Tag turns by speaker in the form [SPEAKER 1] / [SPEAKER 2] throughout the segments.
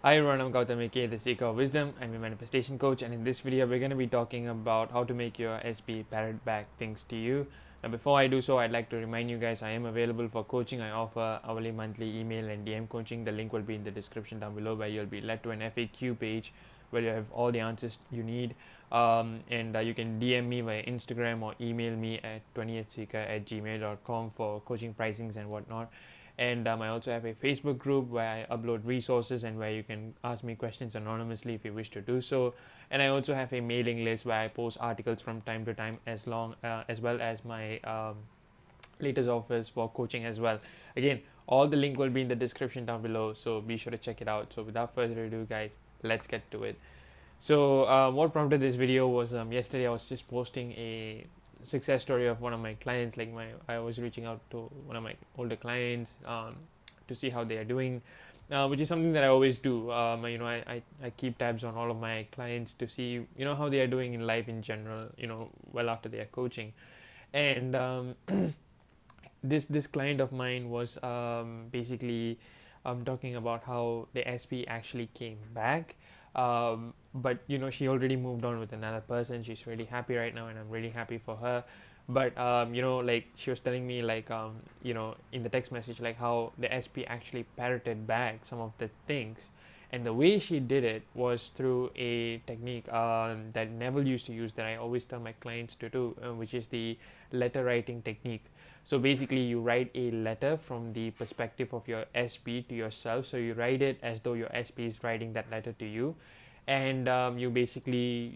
[SPEAKER 1] Hi everyone, I'm Gautam aka the Seeker of Wisdom. I'm a manifestation coach, and in this video, we're going to be talking about how to make your SP parrot back things to you. Now, before I do so, I'd like to remind you guys I am available for coaching. I offer hourly, monthly, email, and DM coaching. The link will be in the description down below, where you'll be led to an FAQ page where you have all the answers you need. And you can DM me via Instagram or email me at 20thseeker@gmail.com for coaching pricings and whatnot. And I also have a Facebook group where I upload resources and where you can ask me questions anonymously if you wish to do so. And I also have a mailing list where I post articles from time to time, as well as my latest offers for coaching as well. Again, all the link will be in the description down below, so be sure to check it out. So without further ado, guys, let's get to it. So what prompted this video was yesterday I was just posting a success story of one of my clients. I was reaching out to one of my older clients to see how they are doing, which is something that I always do. I keep tabs on all of my clients to see how they are doing in life in general. Well after they are coaching, and this client of mine was basically talking about how the SP actually came back, but she already moved on with another person. She's really happy right now, and I'm really happy for her. But like she was telling me, like in the text message, like how the SP actually parroted back some of the things, and the way she did it was through a technique that Neville used to use, that I always tell my clients to do, which is the letter writing technique. So basically, you write a letter from the perspective of your SP to yourself. So you write it as though your SP is writing that letter to you, and you basically,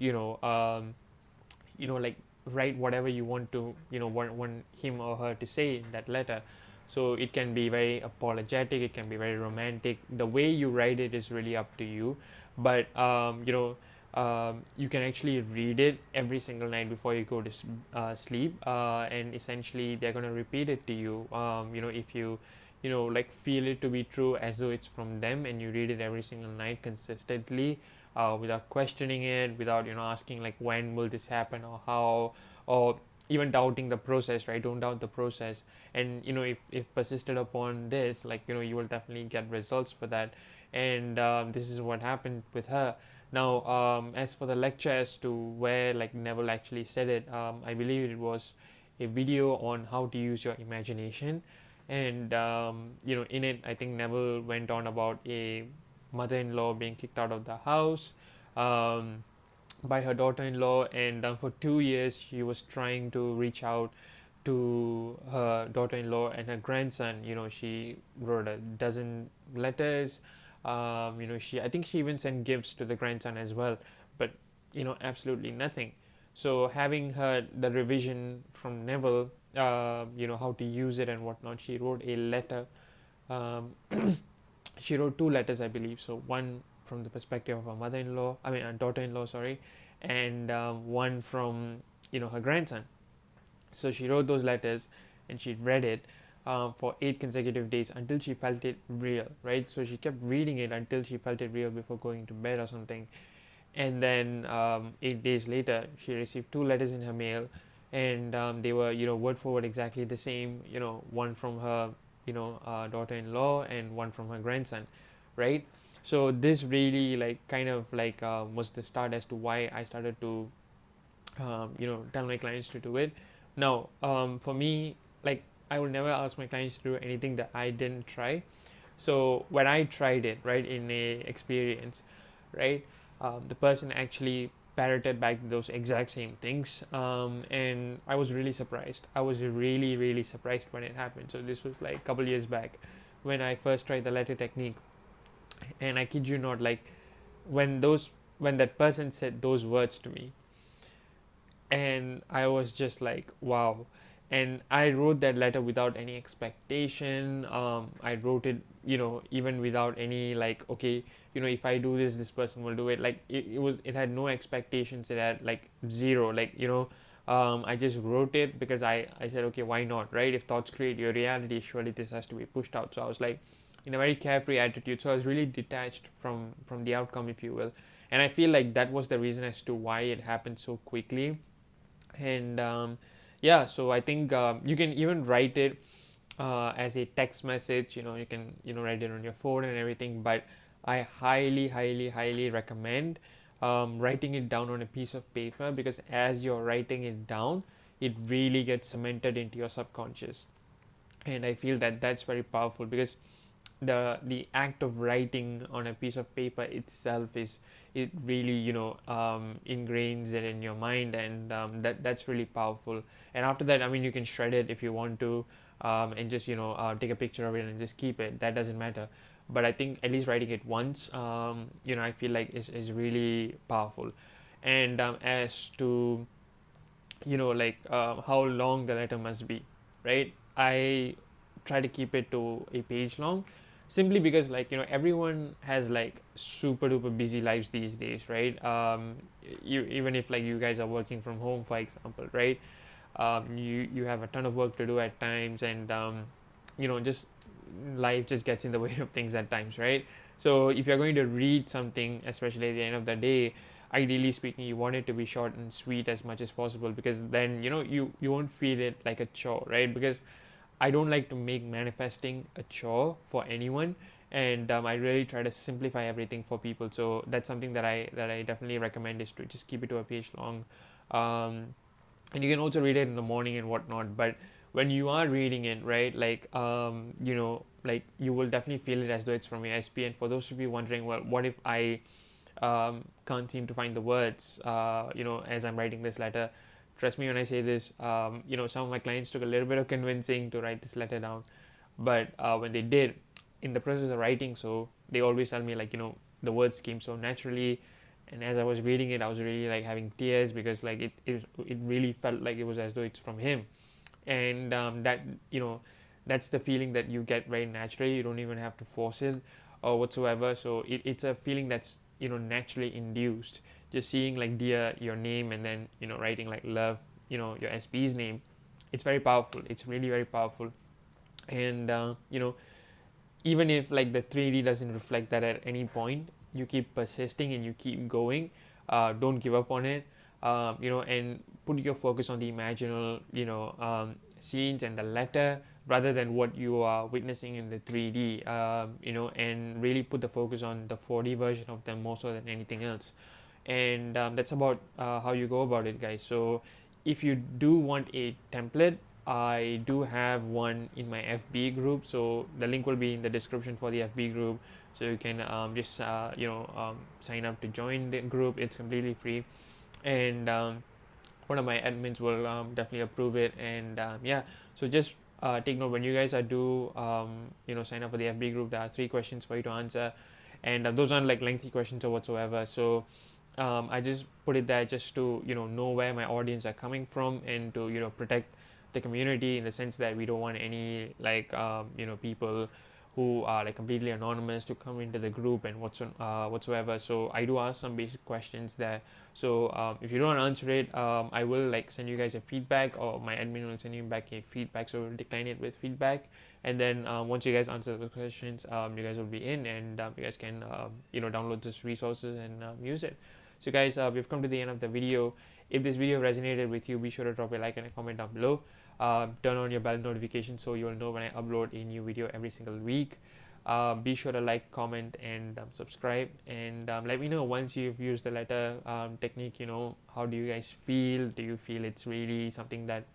[SPEAKER 1] like write whatever you want to, want him or her to say in that letter. So it can be very apologetic, it can be very romantic. The way you write it is really up to you, but you can actually read it every single night before you go to sleep, and essentially they're going to repeat it to you. If you like feel it to be true as though it's from them, and you read it every single night consistently, without questioning it, without asking like when will this happen or how, or even doubting the process, right? Don't doubt the process. And if persisted upon this, like you will definitely get results for that. And this is what happened with her. Now, as for the lecture as to where like Neville actually said it, I believe it was a video on how to use your imagination. And in it, I think Neville went on about a mother-in-law being kicked out of the house um, by her daughter-in-law, and for 2 years she was trying to reach out to her daughter-in-law and her grandson. She wrote a dozen letters. I think she even sent gifts to the grandson as well, but absolutely nothing. So having heard the revision from Neville, how to use it and whatnot, she wrote a letter. um, she wrote two letters, I believe. So one from the perspective of her mother-in-law, I mean her daughter-in-law, sorry, and one from her grandson. So she wrote those letters, and she read it for 8 consecutive days until she felt it real, right? So she kept reading it until she felt it real before going to bed or something. And then 8 days later, she received two letters in her mail, and they were word for word exactly the same. One from her daughter-in-law and one from her grandson, right? So this really like kind of like was the start as to why I started to tell my clients to do it. Now, for me, like I will never ask my clients to do anything that I didn't try. So when I tried it, right, in a experience, right, the person actually parroted back those exact same things, and I was really surprised. I was really really surprised when it happened. So this was like a couple years back when I first tried the letter technique, and I kid you not, like when that person said those words to me, and I was just like, wow. And I wrote that letter without any expectation. I wrote it, even without any like, okay, if I do this, this person will do it. Like it had no expectations. It had like zero. Like I just wrote it because I said, okay, why not, right? If thoughts create your reality, surely this has to be pushed out. So I was like, in a very carefree attitude. So I was really detached from the outcome, if you will. And I feel like that was the reason as to why it happened so quickly. And yeah, so I think you can even write it as a text message. You can write it on your phone and everything. But I highly recommend writing it down on a piece of paper, because as you're writing it down, it really gets cemented into your subconscious. And I feel that that's very powerful, because the act of writing on a piece of paper itself is, it really, ingrains it in your mind, and that's really powerful. And after that, I mean, you can shred it if you want to, and just take a picture of it and just keep it. That doesn't matter. But I think at least writing it once, I feel like is really powerful. And as to how long the letter must be, right? I try to keep it to a page long, simply because, everyone has like super duper busy lives these days, right? You, even if like you guys are working from home, for example, right? You have a ton of work to do at times, and just life just gets in the way of things at times, right? So if you're going to read something, especially at the end of the day, ideally speaking, you want it to be short and sweet as much as possible, because then you won't feel it like a chore, right? Because I don't like to make manifesting a chore for anyone, and I really try to simplify everything for people. So that's something that I definitely recommend, is to just keep it to a page long. um, and you can also read it in the morning and whatnot. But when you are reading it, right, like you will definitely feel it as though it's from ASP. And for those of you wondering, well, what if I can't seem to find the words, as I'm writing this letter? Trust me when I say this, some of my clients took a little bit of convincing to write this letter down. But when they did, in the process of writing, so they always tell me, like, the words came so naturally. And as I was reading it, I was really like having tears, because like it really felt like it was as though it's from him. And that's the feeling that you get very naturally. You don't even have to force it or whatsoever. So it's a feeling that's naturally induced. Just seeing like dear your name, and then writing like love, your SP's name, it's very powerful. It's really very powerful. And even if like the 3D doesn't reflect that at any point, you keep persisting and you keep going. Don't give up on it. And put your focus on the imaginal scenes and the letter, rather than what you are witnessing in the 3D. And really put the focus on the 4D version of them more so than anything else. And that's about how you go about it, guys. So if you do want a template, I do have one in my FB group, so the link will be in the description for the FB group. So you can just sign up to join the group. It's completely free, and one of my admins will definitely approve it. And yeah, so just take note, when you guys are do sign up for the FB group, there are 3 questions for you to answer, and those aren't like lengthy questions or whatsoever. So I just put it there just to know where my audience are coming from, and to protect the community, in the sense that we don't want any like people who are like completely anonymous to come into the group and whatsoever. So I do ask some basic questions there. So if you don't answer it, I will like send you guys a feedback, or my admin will send you back a feedback. So we'll decline it with feedback, and then once you guys answer the questions, you guys will be in, and you guys can download these resources and use it. So guys, we've come to the end of the video. If this video resonated with you, be sure to drop a like and a comment down below. Turn on your bell notification so you'll know when I upload a new video every single week. Be sure to like, comment, and subscribe. And let me know once you've used the letter technique. How do you guys feel? Do you feel it's really something that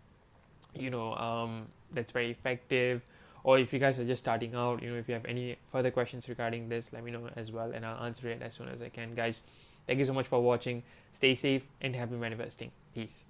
[SPEAKER 1] that's very effective? Or if you guys are just starting out, if you have any further questions regarding this, let me know as well, and I'll answer it as soon as I can. Guys, thank you so much for watching. Stay safe and happy manifesting. Peace.